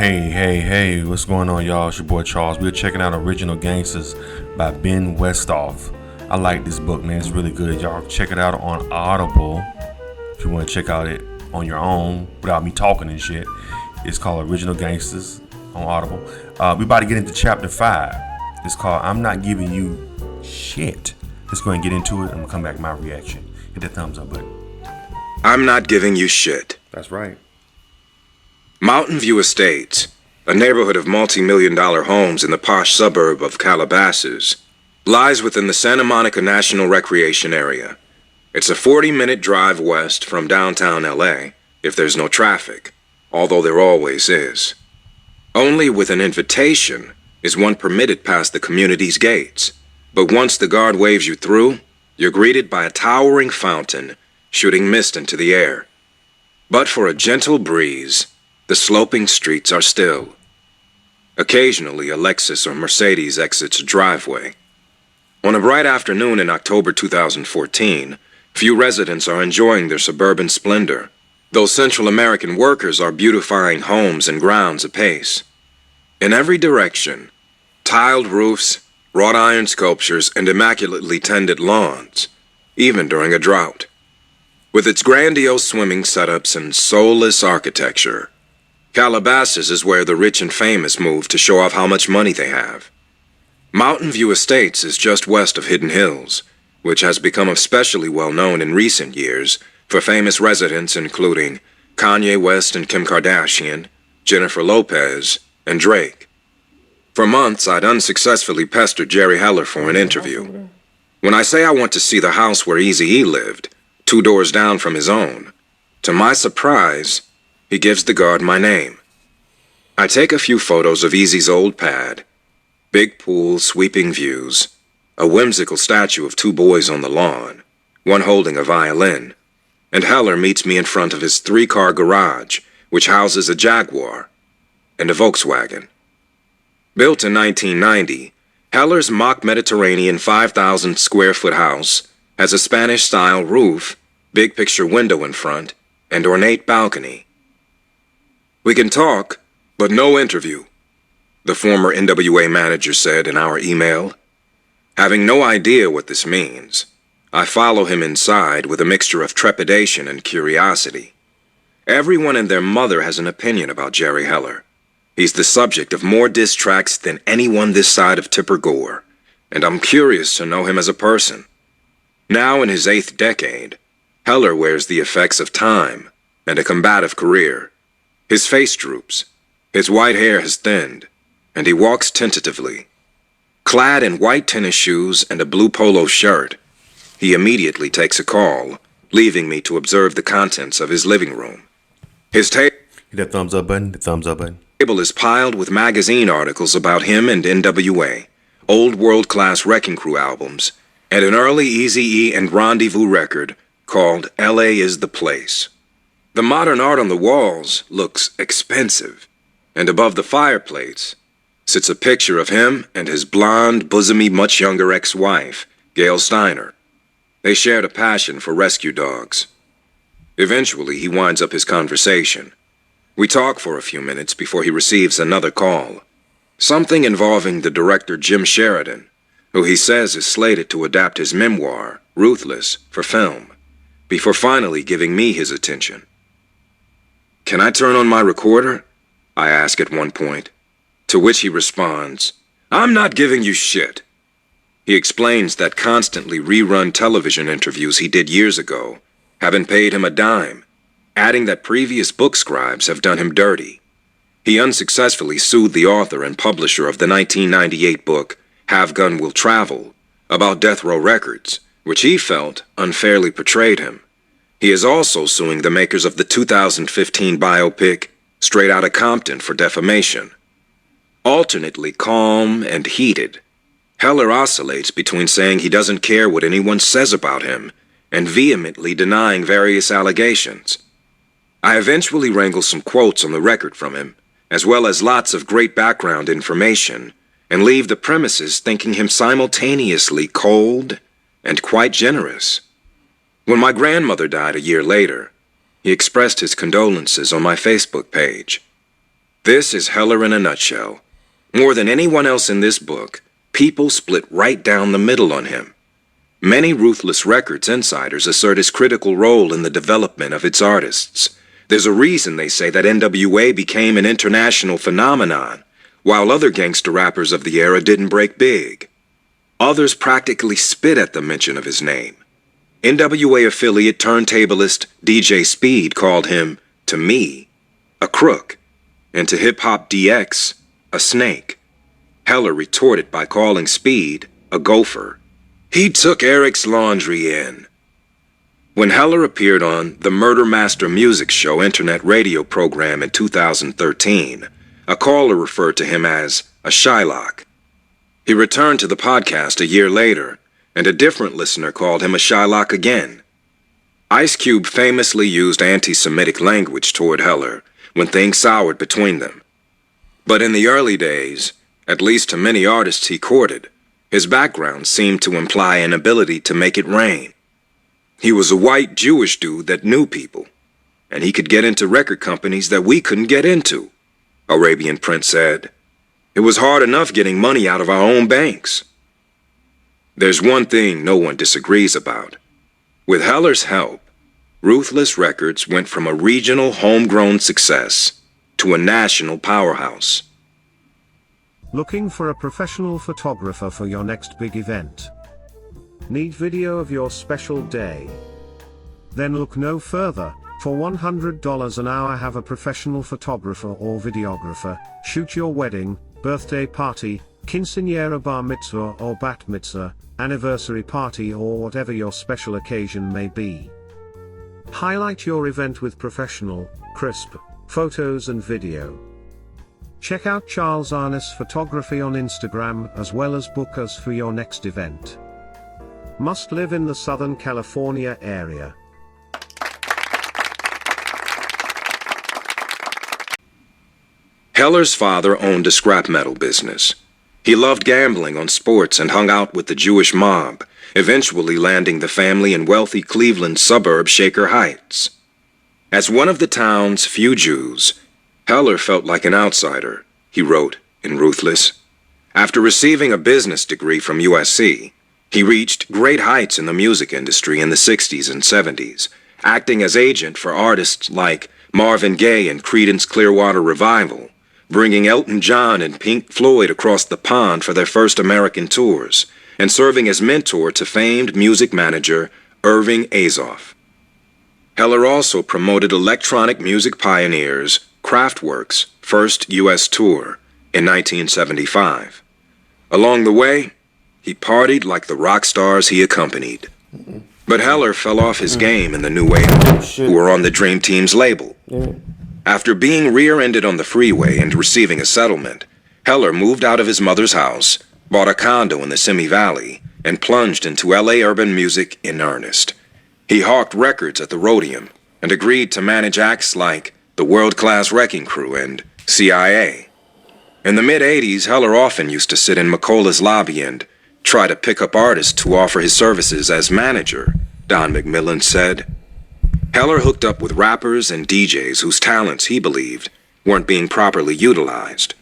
Hey, what's going on, y'all? It's your boy Charles. We're checking out Original Gangsters by Ben Westhoff. I like this book, man. It's really good. Y'all check it out on Audible if you want to check out it on your own without me talking and shit. It's called Original Gangsters on Audible. We're about to get into chapter 5. It's called I'm Not Giving You Shit. Let's go and get into it. I'm going to come back with my reaction. Hit that thumbs up button. I'm not giving you shit. That's right. Mountain View Estates, a neighborhood of multi-million-dollar homes in the posh suburb of Calabasas, lies within the Santa Monica National Recreation Area. It's a 40-minute drive west from downtown LA, if there's no traffic, although there always is. Only with an invitation is one permitted past the community's gates, but once the guard waves you through, you're greeted by a towering fountain shooting mist into the air. But for a gentle breeze, the sloping streets are still. Occasionally, a Lexus or Mercedes exits a driveway. On a bright afternoon in October 2014, few residents are enjoying their suburban splendor, though Central American workers are beautifying homes and grounds apace. In every direction, tiled roofs, wrought iron sculptures, and immaculately tended lawns, even during a drought. With its grandiose swimming setups and soulless architecture, Calabasas is where the rich and famous move to show off how much money they have. Mountain View Estates is just west of Hidden Hills, which has become especially well known in recent years for famous residents including Kanye West and Kim Kardashian, Jennifer Lopez, and Drake. For months, I'd unsuccessfully pestered Jerry Heller for an interview. When I say I want to see the house where Eazy-E lived, 2 doors down from his own, to my surprise, he gives the guard my name. I take a few photos of Eazy's old pad, big pool, sweeping views, a whimsical statue of 2 boys on the lawn, one holding a violin, and Heller meets me in front of his 3-car garage, which houses a Jaguar and a Volkswagen. Built in 1990, Heller's mock Mediterranean 5,000 square foot house has a Spanish-style roof, big picture window in front, and ornate balcony. We can talk, but no interview, the former NWA manager said in our email. Having no idea what this means, I follow him inside with a mixture of trepidation and curiosity. Everyone and their mother has an opinion about Jerry Heller. He's the subject of more diss tracks than anyone this side of Tipper Gore, and I'm curious to know him as a person. Now in his 8th decade, Heller wears the effects of time and a combative career. His face droops, his white hair has thinned, and he walks tentatively. Clad in white tennis shoes and a blue polo shirt, he immediately takes a call, leaving me to observe the contents of his living room. His table is piled with magazine articles about him and NWA, old world-class Wrecking Crew albums, and an early Eazy-E and Rendezvous record called LA is the Place. The modern art on the walls looks expensive, and above the fireplace sits a picture of him and his blonde, bosomy, much younger ex-wife, Gail Steiner. They shared a passion for rescue dogs. Eventually, he winds up his conversation. We talk for a few minutes before he receives another call, something involving the director Jim Sheridan, who he says is slated to adapt his memoir, Ruthless, for film, before finally giving me his attention. "Can I turn on my recorder?" I ask at one point, to which he responds, "I'm not giving you shit." He explains that constantly rerun television interviews he did years ago haven't paid him a dime, adding that previous book scribes have done him dirty. He unsuccessfully sued the author and publisher of the 1998 book, Have Gun Will Travel, about Death Row Records, which he felt unfairly portrayed him. He is also suing the makers of the 2015 biopic, Straight Outta Compton, for defamation. Alternately calm and heated, Heller oscillates between saying he doesn't care what anyone says about him and vehemently denying various allegations. I eventually wrangle some quotes on the record from him, as well as lots of great background information, and leave the premises thinking him simultaneously cold and quite generous. When my grandmother died a year later, he expressed his condolences on my Facebook page. This is Heller in a nutshell. More than anyone else in this book, people split right down the middle on him. Many Ruthless Records insiders assert his critical role in the development of its artists. There's a reason they say that NWA became an international phenomenon, while other gangster rappers of the era didn't break big. Others practically spit at the mention of his name. NWA affiliate turntablist DJ Speed called him, to me, a crook, and to Hip Hop DX, a snake. Heller retorted by calling Speed a gopher. He took Eric's laundry in. When Heller appeared on the Murder Master Music Show internet radio program in 2013, a caller referred to him as a Shylock. He returned to the podcast a year later, and a different listener called him a Shylock again. Ice Cube famously used anti-Semitic language toward Heller when things soured between them. But in the early days, at least to many artists he courted, his background seemed to imply an ability to make it rain. He was a white Jewish dude that knew people, and he could get into record companies that we couldn't get into, Arabian Prince said. It was hard enough getting money out of our own banks. There's one thing no one disagrees about. With Heller's help, Ruthless Records went from a regional homegrown success to a national powerhouse. Looking for a professional photographer for your next big event? Need video of your special day? Then look no further. For $100 an hour, have a professional photographer or videographer shoot your wedding, birthday party, quinceañera, bar mitzvah or bat mitzvah, anniversary party, or whatever your special occasion may be. Highlight your event with professional, crisp photos and video. Check out Charles Arness Photography on Instagram, as well as book us for your next event. Must live in the Southern California area. Heller's father owned a scrap metal business. He loved gambling on sports and hung out with the Jewish mob, eventually landing the family in wealthy Cleveland suburb Shaker Heights. As one of the town's few Jews, Heller felt like an outsider, he wrote in Ruthless. After receiving a business degree from USC, he reached great heights in the music industry in the 60s and 70s, acting as agent for artists like Marvin Gaye and Creedence Clearwater Revival, bringing Elton John and Pink Floyd across the pond for their first American tours, and serving as mentor to famed music manager Irving Azoff. Heller also promoted electronic music pioneers Kraftwerk's first U.S. tour in 1975. Along the way, he partied like the rock stars he accompanied. But Heller fell off his game in the New Wave, who were on the Dream Team's label. After being rear-ended on the freeway and receiving a settlement, Heller moved out of his mother's house, bought a condo in the Simi Valley, and plunged into L.A. urban music in earnest. He hawked records at the Rhodium and agreed to manage acts like the World Class Wrecking Crew and CIA. In the mid-'80s, Heller often used to sit in Macola's lobby and try to pick up artists to offer his services as manager, Don McMillan said. Heller hooked up with rappers and DJs whose talents, he believed, weren't being properly utilized.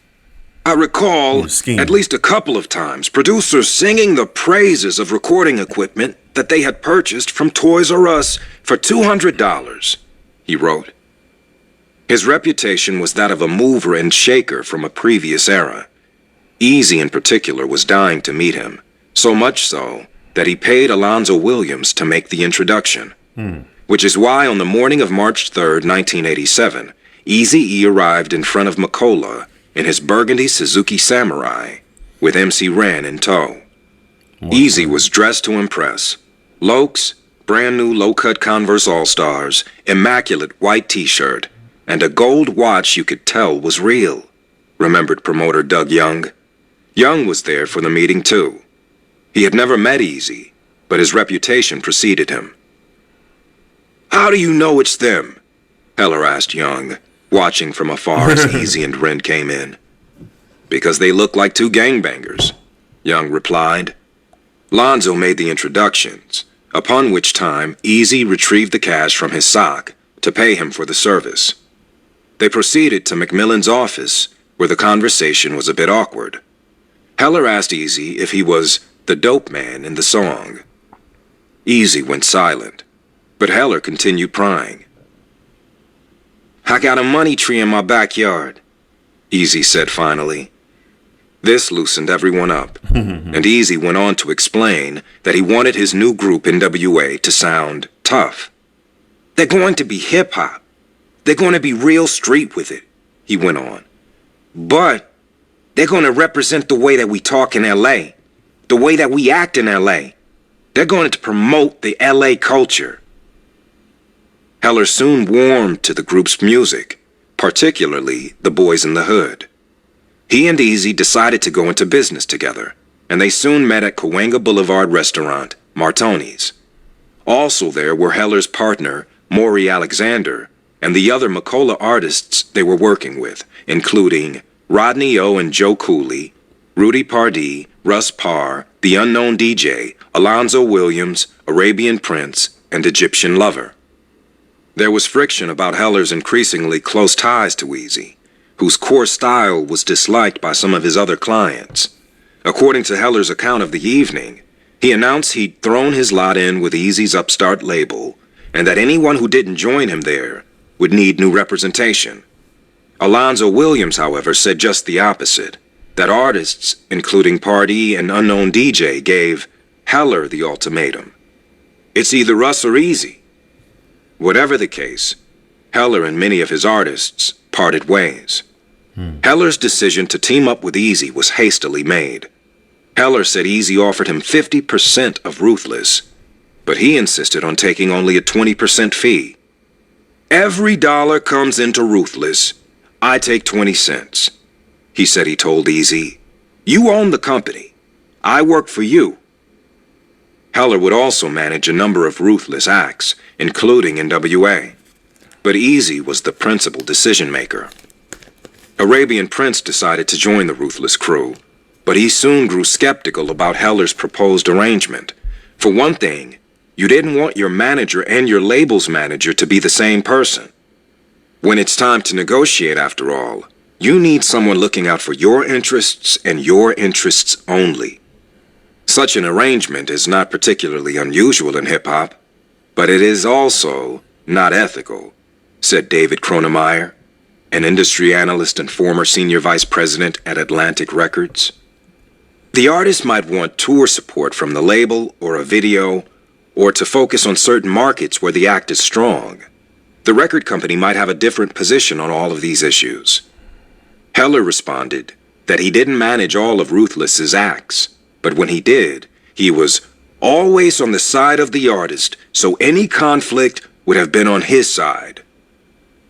I recall at least a couple of times producers singing the praises of recording equipment that they had purchased from Toys R Us for $200, he wrote. His reputation was that of a mover and shaker from a previous era. Eazy in particular was dying to meet him, so much so that he paid Alonzo Williams to make the introduction. Which is why on the morning of March 3rd, 1987, Eazy-E arrived in front of Macola in his burgundy Suzuki Samurai, with MC Ren in tow. Eazy was dressed to impress. Lokes, brand new low-cut Converse All-Stars, immaculate white t-shirt, and a gold watch you could tell was real, remembered promoter Doug Young. Young was there for the meeting too. He had never met Eazy, but his reputation preceded him. How do you know it's them? Heller asked Young, watching from afar as Eazy and Ren came in. Because they look like two gangbangers, Young replied. Lonzo made the introductions, upon which time Eazy retrieved the cash from his sock to pay him for the service. They proceeded to McMillan's office, where the conversation was a bit awkward. Heller asked Eazy if he was the dope man in the song. Eazy went silent, but Heller continued prying. "I got a money tree in my backyard," Eazy said finally. This loosened everyone up, and Eazy went on to explain that he wanted his new group NWA to sound tough. "They're going to be hip-hop. They're going to be real street with it," he went on. "But they're going to represent the way that we talk in LA, the way that we act in LA. They're going to promote the LA culture." Heller soon warmed to the group's music, particularly the Boys in the Hood. He and Eazy decided to go into business together, and they soon met at Cahuenga Boulevard restaurant, Martoni's. Also there were Heller's partner, Maury Alexander, and the other Macola artists they were working with, including Rodney O and Joe Cooley, Rudy Pardee, Russ Parr, The Unknown DJ, Alonzo Williams, Arabian Prince, and Egyptian Lover. There was friction about Heller's increasingly close ties to Eazy, whose core style was disliked by some of his other clients. According to Heller's account of the evening, he announced he'd thrown his lot in with Eazy's upstart label, and that anyone who didn't join him there would need new representation. Alonzo Williams, however, said just the opposite, that artists, including Pardee and Unknown DJ, gave Heller the ultimatum. "It's either us or Eazy." Whatever the case, Heller and many of his artists parted ways. Heller's decision to team up with Eazy was hastily made. Heller said Eazy offered him 50% of Ruthless, but he insisted on taking only a 20% fee. "Every dollar comes into Ruthless. I take 20 cents, he said he told Eazy. "You own the company. I work for you." Heller would also manage a number of Ruthless acts, including NWA. But Eazy was the principal decision-maker. Arabian Prince decided to join the Ruthless crew, but he soon grew skeptical about Heller's proposed arrangement. For one thing, you didn't want your manager and your label's manager to be the same person. When it's time to negotiate, after all, you need someone looking out for your interests and your interests only. Such an arrangement is not particularly unusual in hip-hop, but it is also not ethical, said David Kronemeyer, an industry analyst and former senior vice president at Atlantic Records. The artist might want tour support from the label or a video, or to focus on certain markets where the act is strong. The record company might have a different position on all of these issues. Heller responded that he didn't manage all of Ruthless's acts, but when he did, he was always on the side of the artist, so any conflict would have been on his side.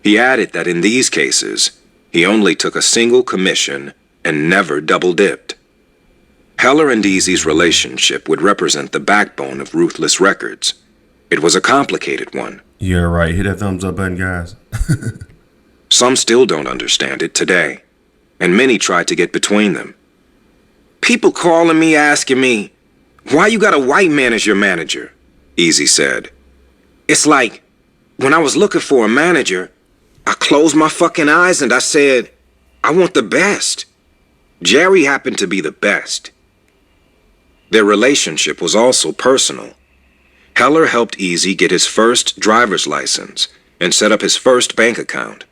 He added that in these cases, he only took a single commission and never double-dipped. Heller and Eazy's relationship would represent the backbone of Ruthless Records. It was a complicated one. Yeah, right. Hit that thumbs up button, guys. Some still don't understand it today, and many try to get between them. "People calling me asking me, why you got a white man as your manager?" Eazy said. "It's like, when I was looking for a manager, I closed my fucking eyes and I said, I want the best. Jerry happened to be the best." Their relationship was also personal. Heller helped Eazy get his first driver's license and set up his first bank account.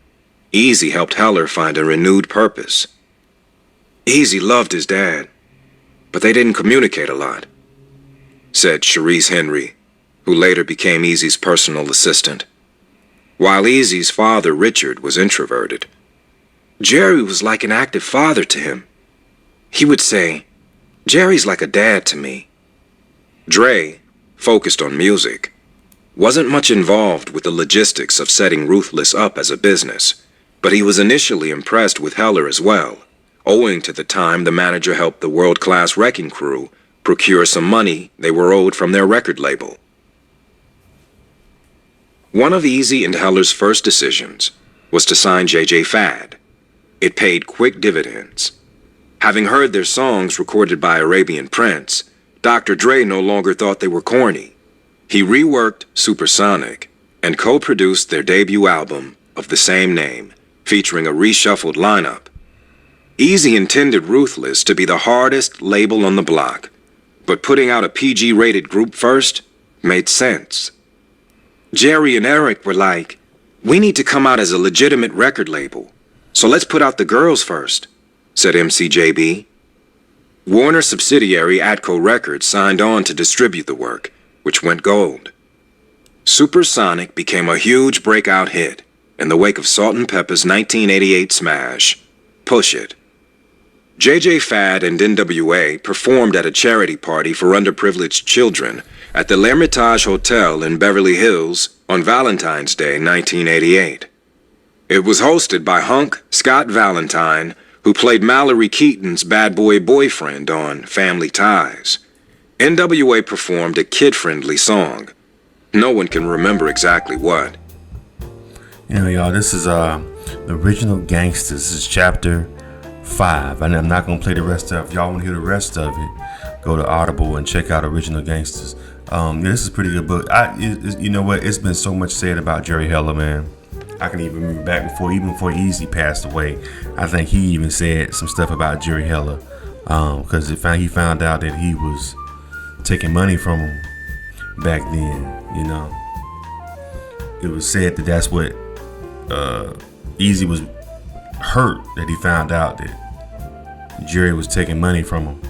Eazy helped Heller find a renewed purpose. Eazy loved his dad, but they didn't communicate a lot, said Cherise Henry, who later became Eazy's personal assistant. While Eazy's father, Richard, was introverted, Jerry was like an active father to him. He would say, "Jerry's like a dad to me." Dre, focused on music, wasn't much involved with the logistics of setting Ruthless up as a business, but he was initially impressed with Heller as well, owing to the time the manager helped the world-class Wrecking Crew procure some money they were owed from their record label. One of Eazy and Heller's first decisions was to sign J.J. Fad. It paid quick dividends. Having heard their songs recorded by Arabian Prince, Dr. Dre no longer thought they were corny. He reworked Supersonic and co-produced their debut album of the same name, featuring a reshuffled lineup. Eazy intended Ruthless to be the hardest label on the block, but putting out a PG-rated group first made sense. Jerry and Eric were like, "We need to come out as a legitimate record label, so let's put out the girls first," said MCJB. Warner subsidiary Atco Records signed on to distribute the work, which went gold. Supersonic became a huge breakout hit in the wake of Salt and Pepper's 1988 smash, Push It. JJ Fad and NWA performed at a charity party for underprivileged children at the L'Hermitage Hotel in Beverly Hills on Valentine's Day 1988. It was hosted by hunk Scott Valentine, who played Mallory Keaton's bad boy boyfriend on Family Ties. NWA performed a kid-friendly song. No one can remember exactly what. Y'all, this is the Original Gangsters. This is chapter 5. And I'm not going to play the rest of it. If y'all want to hear the rest of it, go to Audible and check out Original Gangsters. This is a pretty good book. You know what? It's been so much said about Jerry Heller, man. I can even remember back before Eazy passed away. I think he even said some stuff about Jerry Heller because he found out that he was taking money from him back then. It was said that that's what Eazy was hurt, that he found out that Jerry was taking money from him.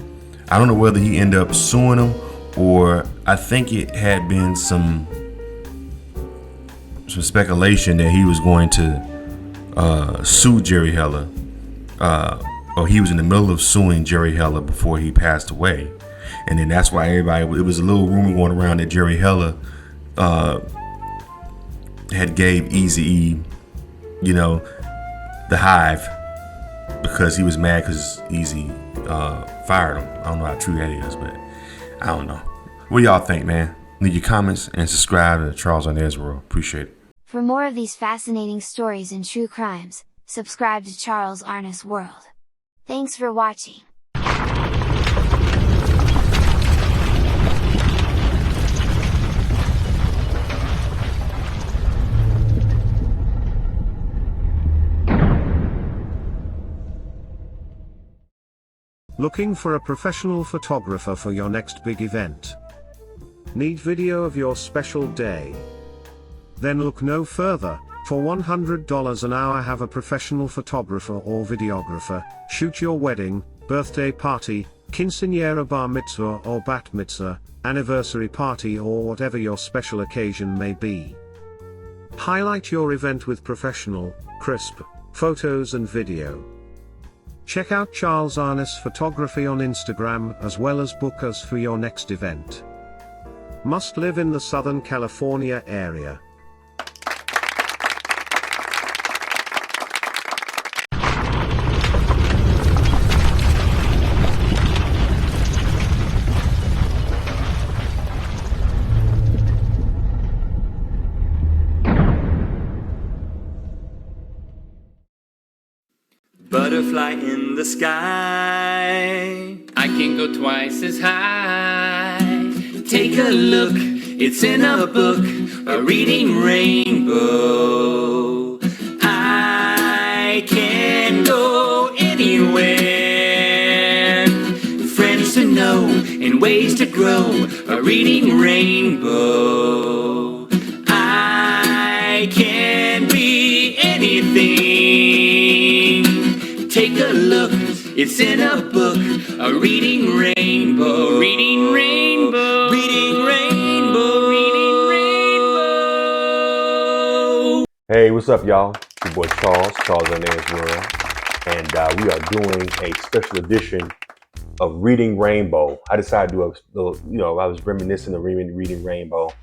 I don't know whether he ended up suing him, or I think it had been some speculation that he was going to sue Jerry Heller, or he was in the middle of suing Jerry Heller before he passed away. And then that's why it was a little rumor going around that Jerry Heller had gave Eazy-E, the hive, because he was mad because Eazy fired him. I don't know how true that is, but I don't know. What do y'all think, man? Leave your comments and subscribe to Charles on Airs World. Appreciate it. For more of these fascinating stories and true crimes, subscribe to Charles Arnis World. Thanks for watching. Looking for a professional photographer for your next big event? Need video of your special day? Then look no further. For $100 an hour, have a professional photographer or videographer shoot your wedding, birthday party, quinceañera, bar mitzvah or bat mitzvah, anniversary party, or whatever your special occasion may be. Highlight your event with professional, crisp photos and video. Check out Charles Arnis Photography on Instagram, as well as book us for your next event. Must live in the Southern California area. Butterfly in the sky, I can go twice as high. Take a look, it's in a book, a reading rainbow. I can go anywhere, friends to know and ways to grow, a reading rainbow. I can be anything. Take a look, it's in a book, a reading rainbow, reading rainbow, reading rainbow, reading rainbow. Hey, what's up, y'all? It's your boy Charles on Airs World, and we are doing a special edition of Reading Rainbow. I decided to do a little, I was reminiscing of Reading Rainbow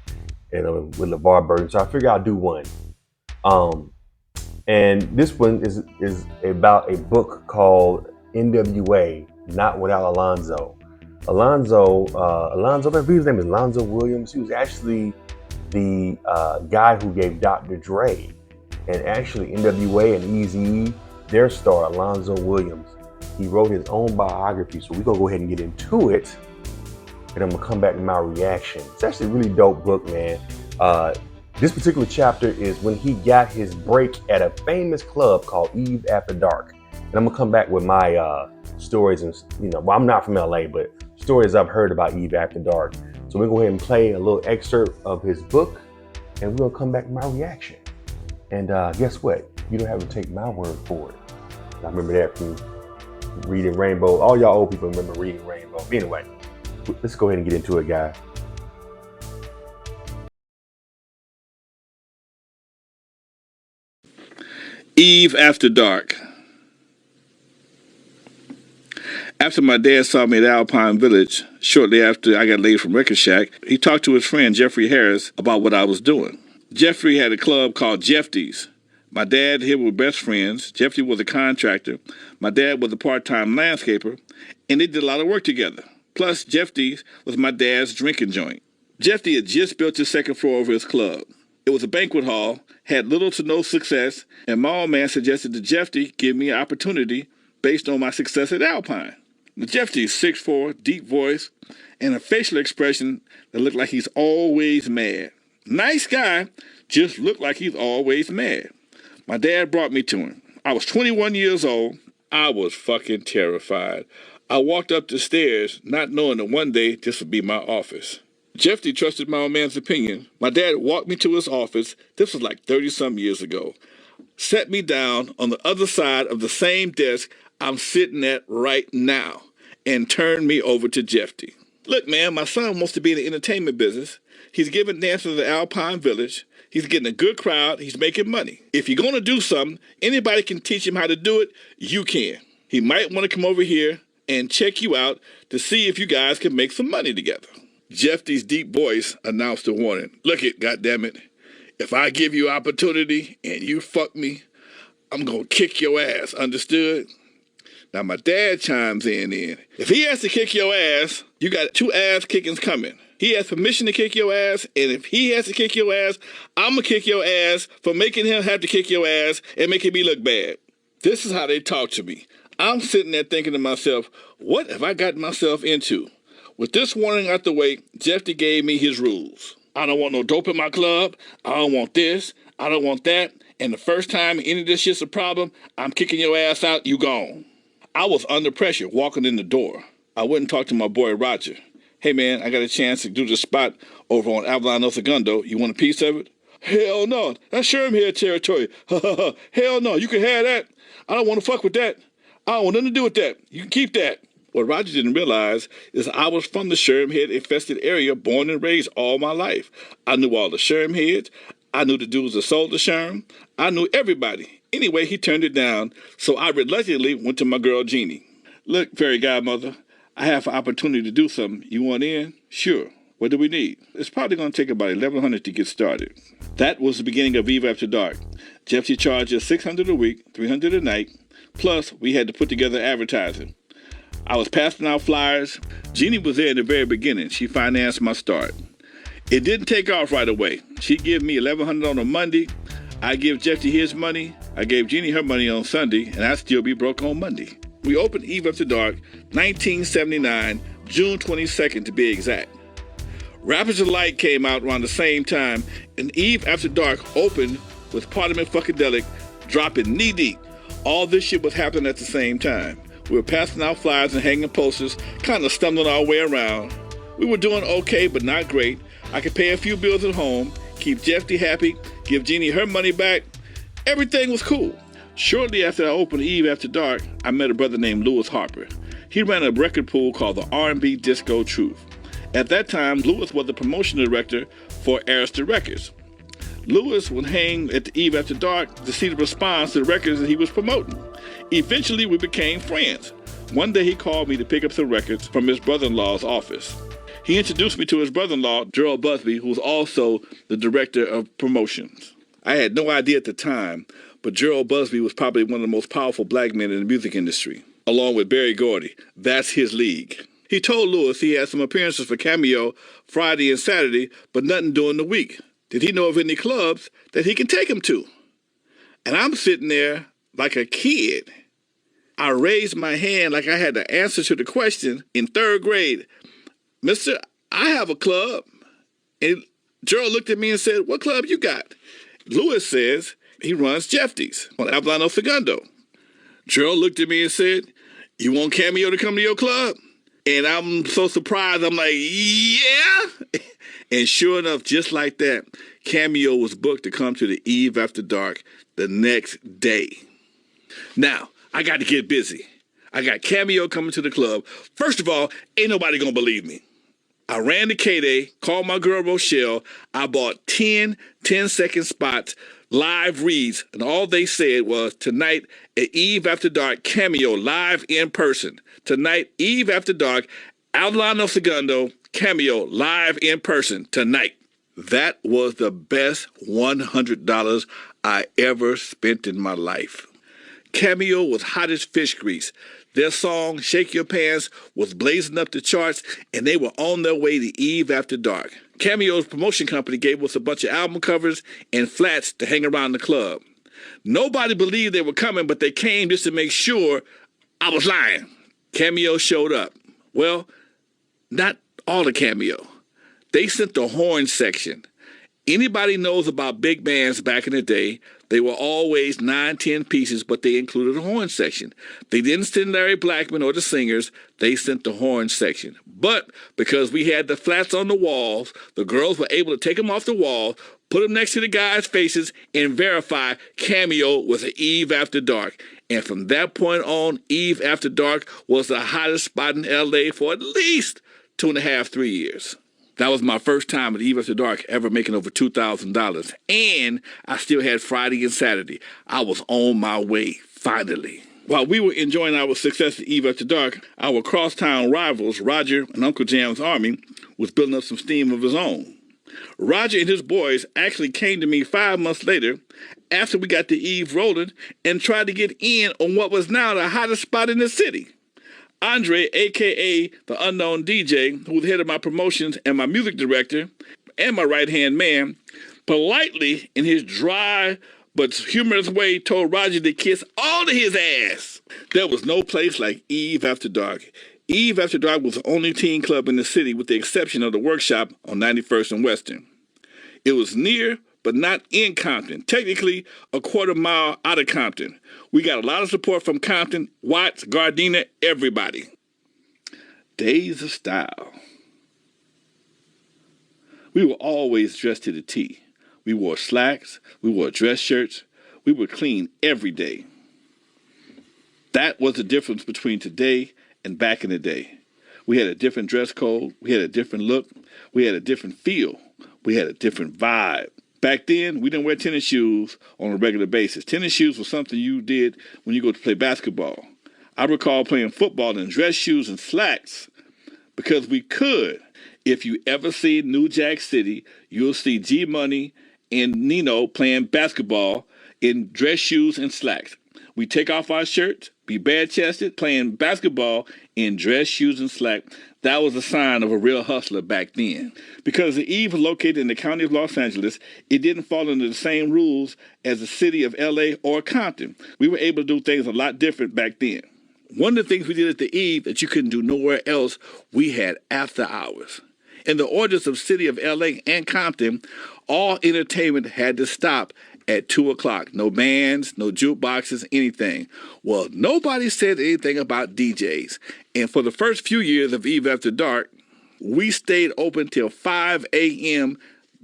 and with LeVar Burton, so I figured I'd do one. And this one is about a book called NWA, Not Without Alonzo. Alonzo, I believe his name is Alonzo Williams. He was actually the guy who gave Dr. Dre, and actually NWA and Eazy-E, their star, Alonzo Williams. He wrote his own biography, so we're gonna go ahead and get into it, and I'm gonna come back to my reaction. It's actually a really dope book, man. This particular chapter is when he got his break at a famous club called Eve After Dark. And I'm gonna come back with my stories and, well, I'm not from LA, but stories I've heard about Eve After Dark. So we're gonna go ahead and play a little excerpt of his book, and we're gonna come back with my reaction. And guess what? You don't have to take my word for it. I remember that from reading Rainbow. All y'all old people remember reading Rainbow. But anyway, let's go ahead and get into it, guys. Eve After Dark. After my dad saw me at Alpine Village, shortly after I got laid from Record Shack, he talked to his friend Jeffrey Harris about what I was doing. Jeffrey had a club called Jeffy's. My dad and him were best friends. Jeffrey was a contractor. My dad was a part-time landscaper, and they did a lot of work together. Plus, Jeffy's was my dad's drinking joint. Jeffrey had just built the second floor of his club. It was a banquet hall, had little to no success, and my old man suggested that Jeffrey give me an opportunity based on my success at Alpine. Jeffrey's 6'4", deep voice, and a facial expression that looked like he's always mad. Nice guy, just looked like he's always mad. My dad brought me to him. I was 21 years old. I was fucking terrified. I walked up the stairs, not knowing that one day this would be my office. Jeffrey trusted my old man's opinion. My dad walked me to his office. This was like 30-some years ago. Set me down on the other side of the same desk I'm sitting at right now, and turned me over to Jeffrey. Look, man, my son wants to be in the entertainment business. He's giving dances at Alpine Village. He's getting a good crowd. He's making money. If you're going to do something, anybody can teach him how to do it. You can. He might want to come over here and check you out to see if you guys can make some money together. Jeffrey's deep voice announced a warning. Look it, goddammit. If I give you opportunity and you fuck me, I'm going to kick your ass, understood? Now my dad chimes in. If he has to kick your ass, you got 2 ass kickings coming. He has permission to kick your ass, and if he has to kick your ass, I'm going to kick your ass for making him have to kick your ass and making me look bad. This is how they talk to me. I'm sitting there thinking to myself, what have I gotten myself into? With this warning out the way, Jeffrey gave me his rules. I don't want no dope in my club. I don't want this. I don't want that. And the first time any of this shit's a problem, I'm kicking your ass out, you gone. I was under pressure walking in the door. I went and talked to my boy Roger. Hey man, I got a chance to do the spot over on Avalon El Segundo. You want a piece of it? Hell no, that's Shermhead territory. Hell no, you can have that. I don't want to fuck with that. I don't want nothing to do with that. You can keep that. What Roger didn't realize is I was from the Shermhead-infested area, born and raised all my life. I knew all the Shermheads. I knew the dudes that sold the Sherm. I knew everybody. Anyway, he turned it down, so I reluctantly went to my girl Jeannie. Look, fairy godmother, I have an opportunity to do something. You want in? Sure. What do we need? It's probably going to take about $1,100 to get started. That was the beginning of Eve After Dark. Jeffrey charges $600 a week, $300 a night. Plus, we had to put together advertising. I was passing out flyers. Jeannie was there in the very beginning. She financed my start. It didn't take off right away. She gave me $1,100 on a Monday. I give Jeffrey his money. I gave Jeannie her money on Sunday, and I'd still be broke on Monday. We opened Eve After Dark, 1979, June 22nd to be exact. Rappers of Light came out around the same time, and Eve After Dark opened with Parliament Funkadelic dropping knee deep. All this shit was happening at the same time. We were passing out flyers and hanging posters, kind of stumbling our way around. We were doing okay, but not great. I could pay a few bills at home, keep Jeffrey happy, give Jeannie her money back. Everything was cool. Shortly after I opened Eve After Dark, I met a brother named Lewis Harper. He ran a record pool called the R&B Disco Truth. At that time, Lewis was the promotion director for Arista Records. Lewis would hang at the Eve After Dark to see the response to the records that he was promoting. Eventually, we became friends. One day, he called me to pick up some records from his brother-in-law's office. He introduced me to his brother-in-law, Gerald Busby, who was also the director of promotions. I had no idea at the time, but Gerald Busby was probably one of the most powerful black men in the music industry, along with Berry Gordy. That's his league. He told Lewis he had some appearances for Cameo Friday and Saturday, but nothing during the week. Did he know of any clubs that he could take him to? And I'm sitting there like a kid. I raised my hand like I had the answer to the question in 3rd grade. Mister, I have a club. And Gerald looked at me and said, "What club you got?" Lewis says he runs Jeffy's on Alonzo Segundo. Gerald looked at me and said, "You want Cameo to come to your club?" And I'm so surprised. I'm like, "Yeah." And sure enough, just like that, Cameo was booked to come to the Eve After Dark the next day. Now, I got to get busy. I got Cameo coming to the club. First of all, ain't nobody gonna believe me. I ran to K-Day, called my girl Rochelle. I bought 10 10-second spots, live reads, and all they said was, "Tonight at Eve After Dark, Cameo live in person. Tonight, Eve After Dark, Alonzo Segundo, Cameo live in person tonight." That was the best $100 I ever spent in my life. Cameo was hot as fish grease. Their song, Shake Your Pants, was blazing up the charts, and they were on their way to Eve After Dark. Cameo's promotion company gave us a bunch of album covers and flats to hang around the club. Nobody believed they were coming, but they came just to make sure I was lying. Cameo showed up. Well, not all the Cameo. They sent the horn section. Anybody knows about big bands back in the day, they were always 9, 10 pieces, but they included a horn section. They didn't send Larry Blackman or the singers, they sent the horn section. But because we had the flats on the walls, the girls were able to take them off the wall, put them next to the guys' faces, and verify Cameo was an Eve After Dark. And from that point on, Eve After Dark was the hottest spot in LA for at least 2.5, 3 years. That was my first time at Eve After Dark ever making over $2,000. And I still had Friday and Saturday. I was on my way, finally. While we were enjoying our success at Eve After Dark, our crosstown rivals, Roger and Uncle Jam's Army, was building up some steam of his own. Roger and his boys actually came to me 5 months later after we got the Eve rolling and tried to get in on what was now the hottest spot in the city. Andre, a.k.a. the Unknown DJ, who was head of my promotions and my music director and my right-hand man, politely, in his dry but humorous way, told Roger to kiss all of his ass. There was no place like Eve After Dark. Eve After Dark was the only teen club in the city with the exception of the Workshop on 91st and Western. It was near, but not in Compton, technically a quarter mile out of Compton. We got a lot of support from Compton, Watts, Gardena, everybody. Days of style. We were always dressed to the T. We wore slacks, we wore dress shirts, we were clean every day. That was the difference between today and back in the day. We had a different dress code, we had a different look, we had a different feel, we had a different vibe. Back then, we didn't wear tennis shoes on a regular basis. Tennis shoes was something you did when you go to play basketball. I recall playing football in dress shoes and slacks because we could. If you ever see New Jack City, you'll see G-Money and Nino playing basketball in dress shoes and slacks. We take off our shirts, be bare-chested, playing basketball in dress shoes and slacks. That was a sign of a real hustler back then. Because the Eve was located in the county of Los Angeles, it didn't fall under the same rules as the city of LA or Compton. We were able to do things a lot different back then. One of the things we did at the Eve that you couldn't do nowhere else, we had after hours. In the orders of city of LA and Compton, all entertainment had to stop at 2 o'clock. No bands, no jukeboxes, anything. Well, nobody said anything about DJs. And for the first few years of Eve After Dark, we stayed open till 5 a.m.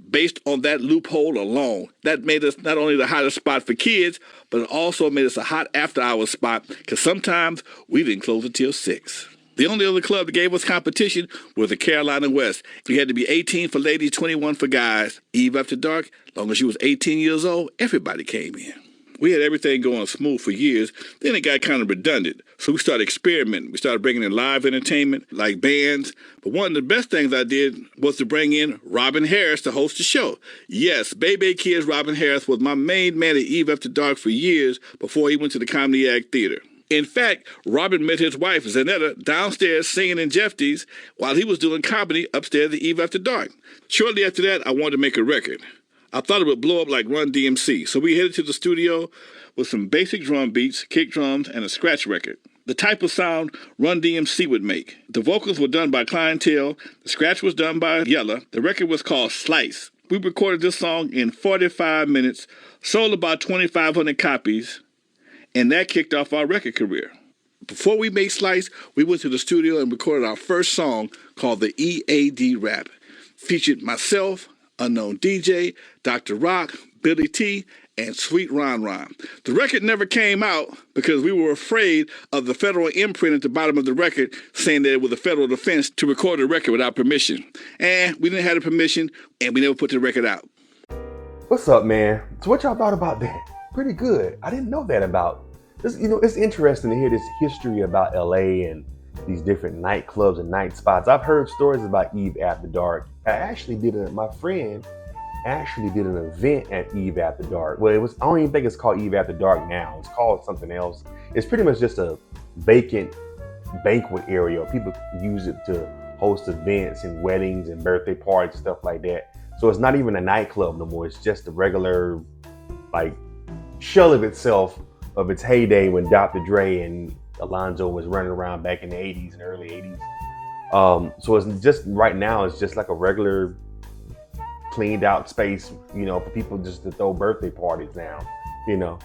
based on that loophole alone. That made us not only the hottest spot for kids, but it also made us a hot after-hours spot because sometimes we didn't close until 6. The only other club that gave us competition was the Carolina West. You had to be 18 for ladies, 21 for guys. Eve After Dark, as long as you was 18 years old, everybody came in. We had everything going smooth for years. Then it got kind of redundant. So we started experimenting. We started bringing in live entertainment, like bands. But one of the best things I did was to bring in Robin Harris to host the show. Yes, Baby Kids Robin Harris was my main man at Eve After Dark for years before he went to the Comedy Act Theater. In fact, Robin met his wife, Zanetta, downstairs singing in Jeffy's while he was doing comedy upstairs at Eve After Dark. Shortly after that, I wanted to make a record. I thought it would blow up like Run DMC, so we headed to the studio with some basic drum beats, kick drums, and a scratch record. The type of sound Run DMC would make. The vocals were done by Clientele, the scratch was done by Yella, the record was called Slice. We recorded this song in 45 minutes, sold about 2,500 copies, and that kicked off our record career. Before we made Slice, we went to the studio and recorded our first song called the EAD Rap. Featured myself, Unknown DJ, Dr. Rock, Billy T, and Sweet Ron Ron. The record never came out because we were afraid of the federal imprint at the bottom of the record saying that it was a federal offense to record the record without permission. And we didn't have the permission, and we never put the record out. What's up, man? So what y'all thought about that? Pretty good. I didn't know that about this. You know, it's interesting to hear this history about LA and these different nightclubs and night spots. I've heard stories about Eve After Dark. My friend actually did an event at Eve After Dark. Well, I don't even think it's called Eve After Dark now. It's called something else. It's pretty much just a vacant banquet area. People use it to host events and weddings and birthday parties, stuff like that. So it's not even a nightclub no more. It's just a regular, like, shell of itself of its heyday when Dr. Dre and Alonzo was running around back in the 80s and early 80s. So it's just, right now, it's just like a regular cleaned out space, you know, for people just to throw birthday parties now, you know.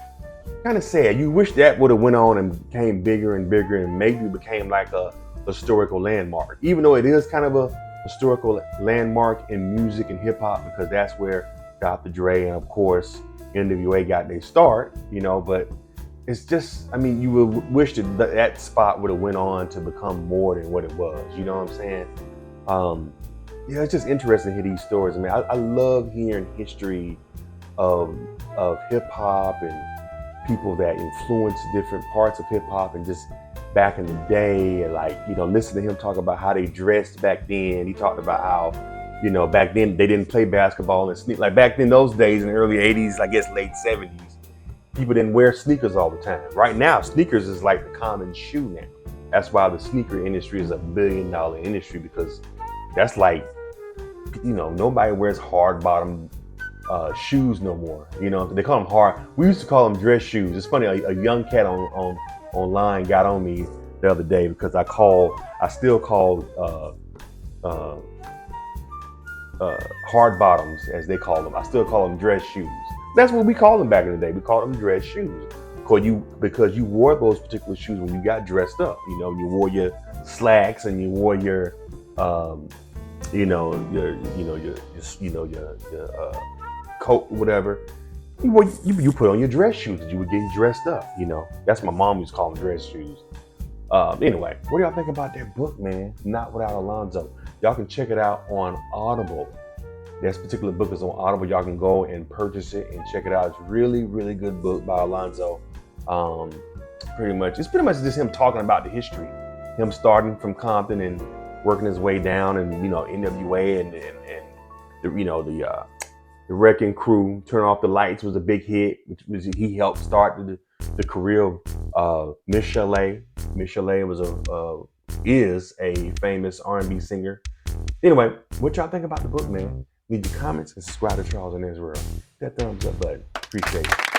Kind of sad. You wish that would have went on and became bigger and bigger and maybe became like a historical landmark, even though it is kind of a historical landmark in music and hip hop, because that's where Dr. Dre and of course NWA got their start, you know. But it's just, I mean, you would wish that spot would have went on to become more than what it was, you know what I'm saying? Yeah, it's just interesting to hear these stories. I mean, I love hearing history of hip hop and people that influenced different parts of hip hop and just back in the day, and like, you know, listen to him talk about how they dressed back then. He talked about how, you know, back then they didn't play basketball and sneak. Like back then, those days in the early 80s, I guess late 70s, people didn't wear sneakers all the time. Right now, sneakers is like the common shoe now. That's why the sneaker industry is $1 billion industry, because that's like, you know, nobody wears hard bottom shoes no more. You know, they call them hard. We used to call them dress shoes. It's funny, a young cat online got on me the other day because I still call hard bottoms, as they call them. I still call them dress shoes. That's what we called them back in the day. We called them dress shoes because you wore those particular shoes when you got dressed up. You know, you wore your slacks and you wore your your coat, whatever. You put on your dress shoes and you would get dressed up, you know. That's my mom used to call them dress shoes. Anyway, what do y'all think about that book, man? Not Without Alonzo. Y'all can check it out on Audible. This particular book is on Audible. Y'all can go and purchase it and check it out. It's really, really good book by Alonzo. It's pretty much just him talking about the history, him starting from Compton and working his way down, and you know, NWA and the Wrecking Crew. Turn Off the Lights was a big hit, which was he helped start the career of Miss Chalet. Miss Chalet is a famous R&B singer. Anyway, what y'all think about the book, man? Leave your comments and subscribe to Charles and Israel. Hit that thumbs up button. Appreciate it.